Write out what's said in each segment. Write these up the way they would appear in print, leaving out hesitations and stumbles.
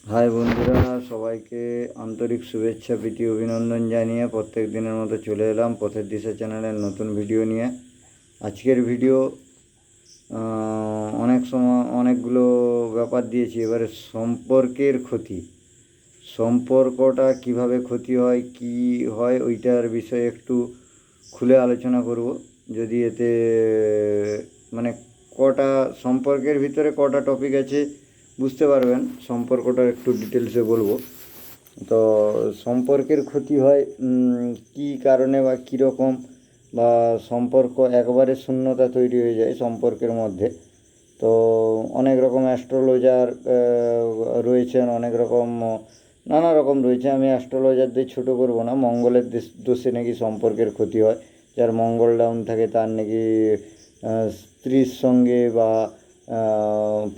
High বন্ধুরা, সবাইকে আন্তরিক শুভেচ্ছা প্রীতি অভিনন্দন জানিয়ে প্রত্যেক দিনের মতো চলে এলাম পথের দিশা চ্যানেলের নতুন ভিডিও নিয়ে। আজকের ভিডিও অনেক সময় অনেকগুলো ব্যাপার দিয়েছি। এবারে সম্পর্কের ক্ষতি, সম্পর্কটা কিভাবে ক্ষতি হয়, কি হয়, ওইটার বিষয়ে একটু খুলে আলোচনা করব। যদি এতে মানে কটা সম্পর্কের ভিতরে কটা টপিক আছে বুঝতে পারবেন। সম্পর্কটা একটু ডিটেলসে বলবো। তো সম্পর্কের ক্ষতি হয় কি কারণে বা কীরকম, বা সম্পর্ক একবারে শূন্যতা তৈরি হয়ে যায় সম্পর্কের মধ্যে। তো অনেক রকম অ্যাস্ট্রোলজার রয়েছেন, অনেক রকম নানা রকম রয়েছে। আমি অ্যাস্ট্রোলজারদের ছোটো করবো না। মঙ্গলের দোষে নাকি সম্পর্কের ক্ষতি হয়। যার মঙ্গল ডাউন থাকে তার নাকি স্ত্রীর সঙ্গে বা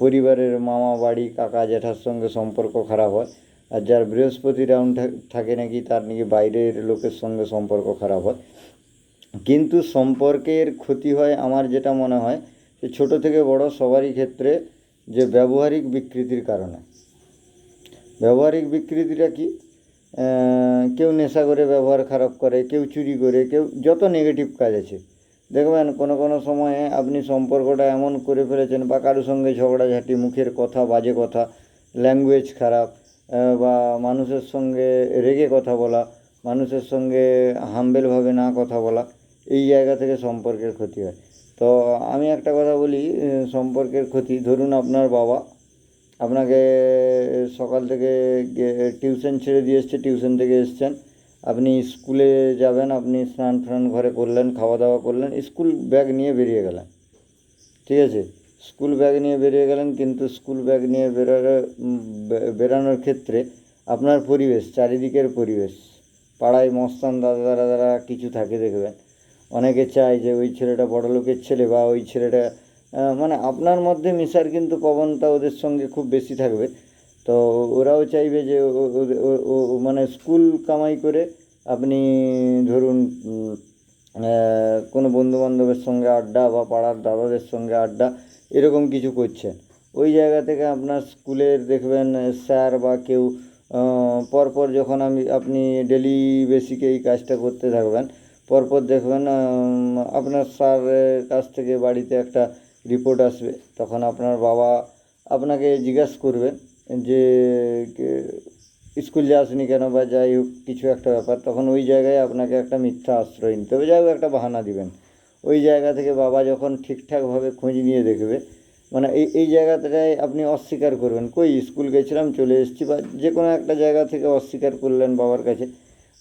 পরিবারের মামা বাড়ি কাকা জ্যাঠার সঙ্গে সম্পর্ক খারাপ হয়। আর যার বৃহস্পতি ডাউন থাকে নাকি তার নাকি বাইরের লোকের সঙ্গে সম্পর্ক খারাপ হয়। কিন্তু সম্পর্কের ক্ষতি হয় আমার যেটা মনে হয় যে ছোটো থেকে বড় সবারই ক্ষেত্রে যে ব্যবহারিক বিকৃতির কারণে। ব্যবহারিক বিকৃতিটা কি? কেউ নেশা করে ব্যবহার খারাপ করে, কেউ চুরি করে, কেউ যত নেগেটিভ কাজ আছে দেখবেন কোনো কোনো সময়ে আপনি সম্পর্কটা এমন করে ফেলেছেন, বা কারোর সঙ্গে ঝগড়াঝাটি, মুখের কথা, বাজে কথা, ল্যাঙ্গুয়েজ খারাপ, বা মানুষের সঙ্গে রেগে কথা বলা, মানুষের সঙ্গে হাম্বেলভাবে না কথা বলা, এই জায়গা থেকে সম্পর্কের ক্ষতি হয়। তো আমি একটা কথা বলি, সম্পর্কের ক্ষতি ধরুন আপনার বাবা আপনাকে সকাল থেকে টিউশন ছেড়ে দিয়ে এসছে, টিউশন থেকে এসছেন, আপনি স্কুলে যাবেন, আপনি স্নান টান ঘরে করলেন, খাওয়া দাওয়া করলেন, স্কুল ব্যাগ নিয়ে বেরিয়ে গেলেন। ঠিক আছে, স্কুল ব্যাগ নিয়ে বেরিয়ে গেলেন, কিন্তু স্কুল ব্যাগ নিয়ে বেরানোর ক্ষেত্রে আপনার পরিবেশ, চারিদিকের পরিবেশ, পাড়ায় মস্তান দাদা দাদারা কিছু থাকে দেখবেন। অনেকে চায় যে ওই ছেলেটা বড়লোকের ছেলে, বা ওই ছেলেটা মানে আপনার মধ্যে মেশার কিন্তু প্রবণতা ওদের সঙ্গে খুব বেশি থাকবে। তো ওরাও চাইবে যে মানে স্কুল কামাই করে আপনি ধরুন কোনো বন্ধুবান্ধবের সঙ্গে আড্ডা, বা পাড়ার দাদাদের সঙ্গে আড্ডা, এরকম কিছু করছেন। ওই জায়গা থেকে আপনার স্কুলের দেখবেন স্যার বা কেউ পরপর যখন আপনি ডেলি বেসিকে এই কাজটা করতে থাকবেন, পরপর দেখবেন আপনার স্যারের কাছ থেকে বাড়িতে একটা রিপোর্ট আসবে। তখন আপনার বাবা আপনাকে জিজ্ঞাসা করবেন যে স্কুল যাসনি কেন, বা যাই হোক কিছু একটা ব্যাপার। তখন ওই জায়গায় আপনাকে একটা মিথ্যা আশ্রয় নিতে হবে, যাই হোক একটা বাহানা দিবেন। ওই জায়গা থেকে বাবা যখন ঠিকঠাকভাবে খোঁজ নিয়ে দেখবে, মানে এই জায়গাটায় আপনি অস্বীকার করবেন, কই স্কুল গেছিলাম চলে এসেছি, বা যে কোনো একটা জায়গা থেকে অস্বীকার করলেন বাবার কাছে।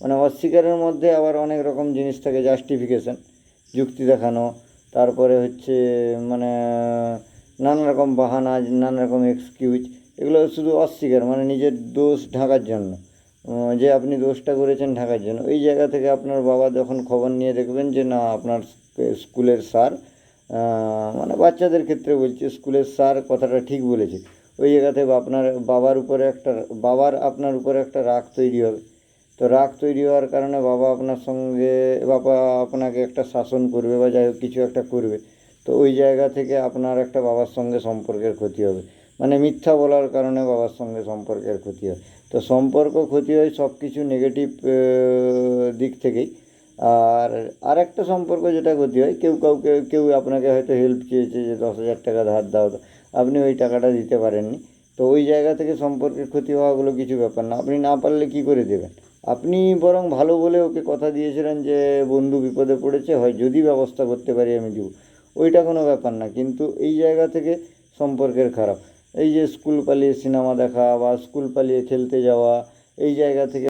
মানে অস্বীকারের মধ্যে আবার অনেক রকম জিনিস থাকে, জাস্টিফিকেশান, যুক্তি দেখানো, তারপরে হচ্ছে মানে নানা রকম বাহানা, নানা রকম এক্সকিউজ। এগুলো শুধু অস্বীকার, মানে নিজের দোষ ঢাকার জন্য, যে আপনি দোষটা করেছেন ঢাকার জন্য। ওই জায়গা থেকে আপনার বাবা যখন খবর নিয়ে দেখবেন যে না, আপনার স্কুলের স্যার, মানে বাচ্চাদের ক্ষেত্রে বলছি, স্কুলের স্যার কথাটা ঠিক বলেছে, ওই জায়গাতে আপনার বাবার আপনার উপরে একটা রাগ তৈরি হবে। তো রাগ তৈরি হওয়ার কারণে বাবা আপনাকে একটা শাসন করবে, বা যাই হোক কিছু একটা করবে। তো ওই জায়গা থেকে আপনার একটা বাবার সঙ্গে সম্পর্কের ক্ষতি হবে, মানে মিথ্যা বলার কারণে বাবার সঙ্গে সম্পর্কের ক্ষতি হয়। তো সম্পর্ক ক্ষতি হয় সব কিছু নেগেটিভ দিক থেকেই। আর আরেকটা সম্পর্ক যেটা ক্ষতি হয়, কেউ আপনাকে হয়তো হেল্প চেয়েছে যে 10,000 টাকা ধার দাও, আপনি ওই টাকাটা দিতে পারেননি। তো ওই জায়গা থেকে সম্পর্কের ক্ষতি হওয়াগুলো কিছু ব্যাপার না, আপনি না পারলে কী করে দেবেন। আপনি বরং ভালো বলে ওকে কথা দিয়েছিলেন যে বন্ধু বিপদে পড়েছে, হয় যদি ব্যবস্থা করতে পারি আমি দেবো, ওইটা কোনো ব্যাপার না। কিন্তু এই জায়গা থেকে সম্পর্কের খারাপ, এই যে স্কুল পালিয়ে সিনেমা দেখা, বা স্কুল পালিয়ে খেলতে যাওয়া, এই জায়গা থেকে